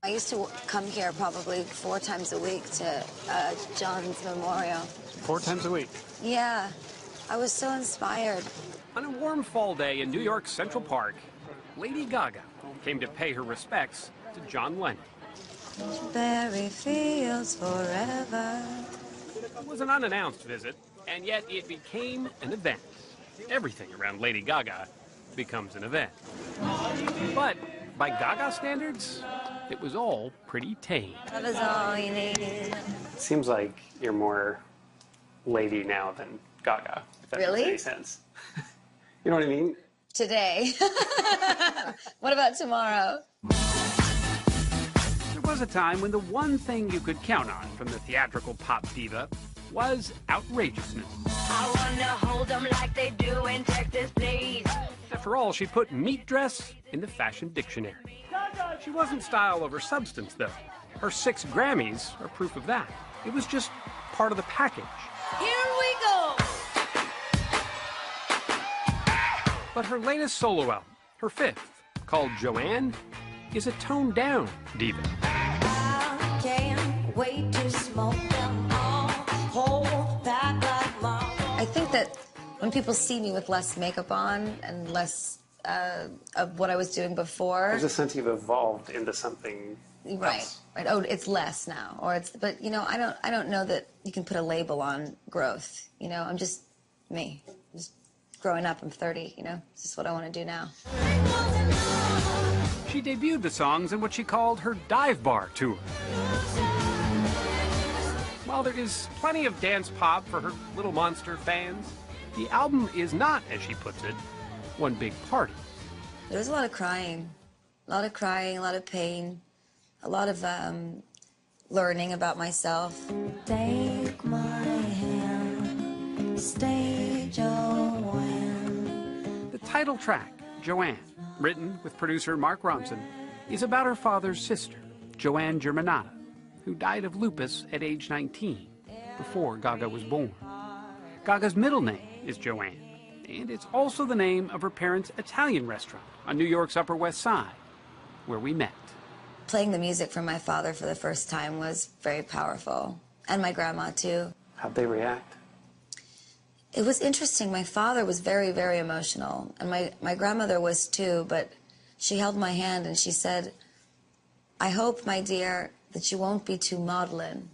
I used to come here probably 4 times a week to John's memorial. 4 times a week? Yeah, I was so inspired. On a warm fall day in New York's Central Park, Lady Gaga came to pay her respects to John Lennon. Berry fields forever. It was an unannounced visit, and yet it became an event. Everything around Lady Gaga becomes an event. But by Gaga standards, it was all pretty tame. Love is all you need. It seems like you're more Lady now than Gaga, if that Really? makes any sense. You know what I mean? Today. What about tomorrow? There was a time when the one thing you could count on from the theatrical pop diva was outrageousness. I wanna hold them like they do in Texas, please. After all, she put meat dress in the fashion dictionary. She wasn't style over substance, though. Her 6 Grammys are proof of that. It was just part of the package. Here we go. But her latest solo album, her 5th, called Joanne, is a toned-down diva. I can't wait to smoke them all. Hold back like mom. I think that when people see me with less makeup on and less of what I was doing before. There's a sense you've evolved into something else. Right. Oh, it's less now, or it's. But you know, I don't know that you can put a label on growth. You know, I'm just me. Just growing up. I'm 30. You know, it's just what I want to do now. She debuted the songs in what she called her dive bar tour. While there is plenty of dance pop for her Little Monster fans, the album is not, as she puts it, one big party. There was a lot of crying, a lot of pain, a lot of learning about myself. Take my hand, stay Joanne. The title track, Joanne, written with producer Mark Ronson, is about her father's sister, Joanne Germanata, who died of lupus at age 19, before Gaga was born. Gaga's middle name is Joanne, and it's also the name of her parents' Italian restaurant on New York's Upper West Side, where we met. Playing the music for my father for the first time was very powerful, and my grandma too. How'd they react? It was interesting. My father was very, very emotional, and my grandmother was too, but she held my hand and she said, "I hope, my dear, that you won't be too maudlin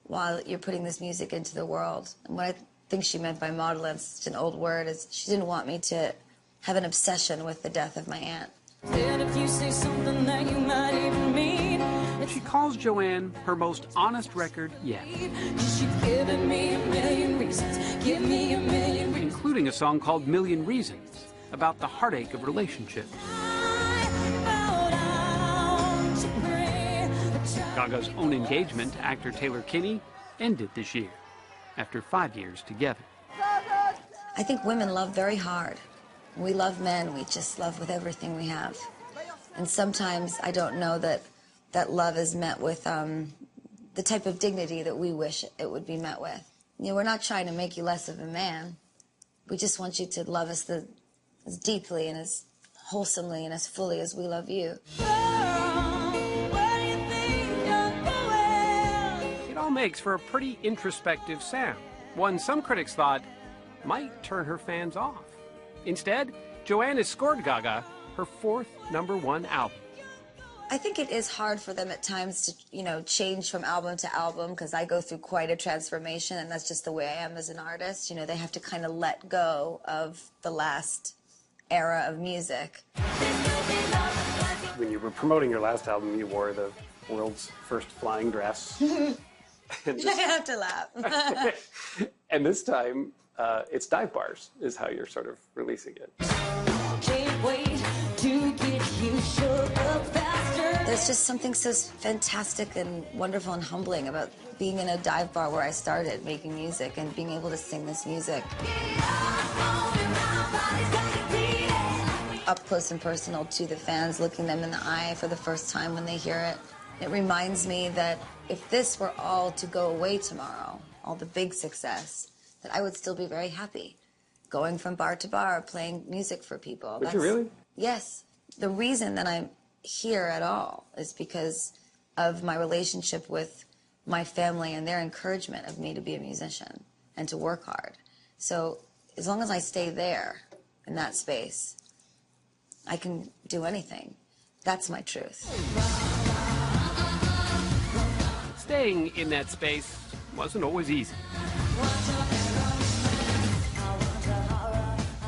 while you're putting this music into the world." And what I think she meant by maudlin, it's such an old word, is she didn't want me to have an obsession with the death of my aunt. And if you say something that you might even mean, She calls Joanne her most honest record yet, cause you've given me a million reasons. Give me a million reasons. including a song called Million Reasons, about the heartache of relationships. Gaga's own engagement to actor Taylor Kinney ended this year, after 5 years together. I think women love very hard. We love men, we just love with everything we have. And sometimes I don't know that that love is met with the type of dignity that we wish it would be met with. You know, we're not trying to make you less of a man. We just want you to love us as deeply and as wholesomely and as fully as we love you. It all makes for a pretty introspective sound, one some critics thought might turn her fans off. Instead, Joanne has scored Gaga her 4th #1 album. I think it is hard for them at times to, you know, change from album to album, because I go through quite a transformation, and that's just the way I am as an artist. You know, they have to kind of let go of the last era of music. When you were promoting your last album, you wore the world's first flying dress. I have to laugh. And this time, it's dive bars, is how you're sort of releasing it. Can't wait to get you shook up faster. There's just something so fantastic and wonderful and humbling about being in a dive bar where I started making music and being able to sing this music. Up close and personal to the fans, looking them in the eye for the first time when they hear it. It reminds me that if this were all to go away tomorrow, all the big success, that I would still be very happy. Going from bar to bar, playing music for people. Would you really? Yes. The reason that I'm here at all is because of my relationship with my family and their encouragement of me to be a musician and to work hard. So as long as I stay there in that space, I can do anything. That's my truth. Staying in that space wasn't always easy.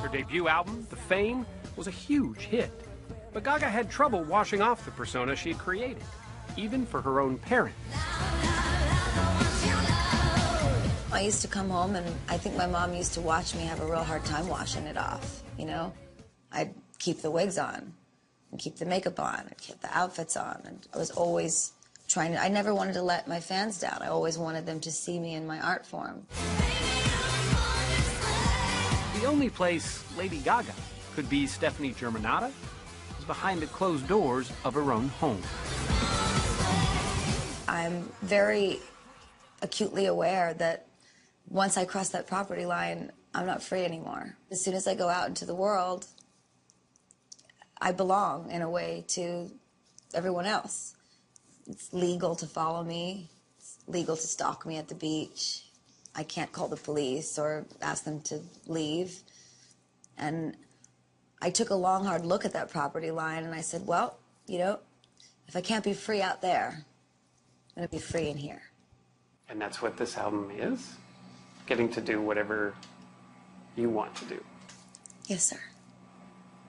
Her debut album, The Fame, was a huge hit. But Gaga had trouble washing off the persona she had created, even for her own parents. I used to come home, and I think my mom used to watch me have a real hard time washing it off, you know? I'd keep the wigs on, and keep the makeup on, and keep the outfits on, and I was always trying to, I never wanted to let my fans down. I always wanted them to see me in my art form. The only place Lady Gaga could be Stephanie Germanotta was behind the closed doors of her own home. I'm very acutely aware that once I cross that property line, I'm not free anymore. As soon as I go out into the world, I belong in a way to everyone else. It's legal to follow me. It's legal to stalk me at the beach. I can't call the police or ask them to leave. And I took a long, hard look at that property line, and I said, well, you know, if I can't be free out there, I'm going to be free in here. And that's what this album is? Getting to do whatever you want to do. Yes, sir.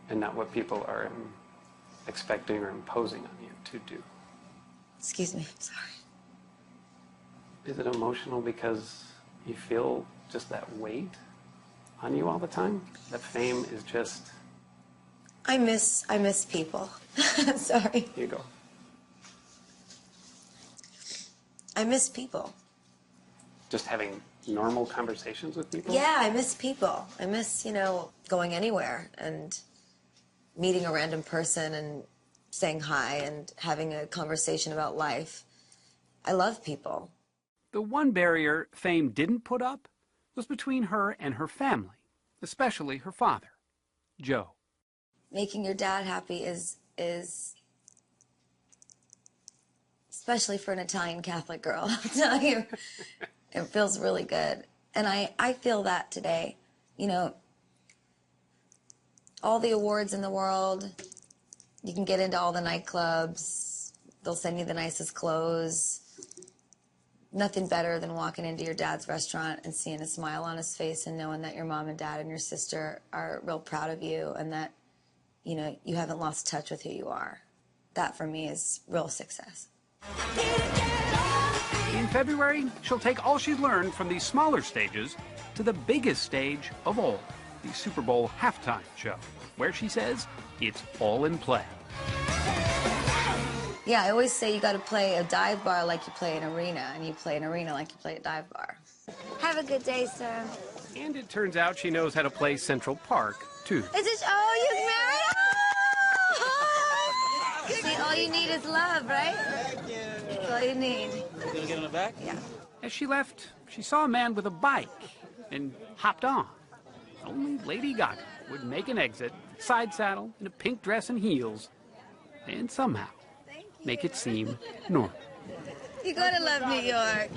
And not what people are expecting or imposing on you to do. Excuse me, I'm sorry. Is it emotional because you feel just that weight on you all the time? That fame is just... I miss people. Sorry. Here you go. I miss people. Just having normal conversations with people? Yeah, I miss people. I miss, you know, going anywhere and meeting a random person and saying hi and having a conversation about life. I love people. The one barrier fame didn't put up was between her and her family, especially her father, Joe. Making your dad happy is especially for an Italian Catholic girl, I'll tell you, it feels really good. And I feel that today. You know, all the awards in the world, you can get into all the nightclubs, they'll send you the nicest clothes. Nothing better than walking into your dad's restaurant and seeing a smile on his face and knowing that your mom and dad and your sister are real proud of you and that, you know, you haven't lost touch with who you are. That, for me, is real success. In February, she'll take all she's learned from these smaller stages to the biggest stage of all, the Super Bowl halftime show, where she says it's all in play. Yeah, I always say you got to play a dive bar like you play an arena, and you play an arena like you play a dive bar. Have a good day, sir. And it turns out she knows how to play Central Park, too. Is it? Oh, you married? Oh! See, all you need is love, right? Thank you. That's all you need. You gonna get on the back? Yeah. As she left, she saw a man with a bike and hopped on. Only Lady Gaga would make an exit, side saddle, in a pink dress and heels, and somehow make it seem normal. You gotta love New York.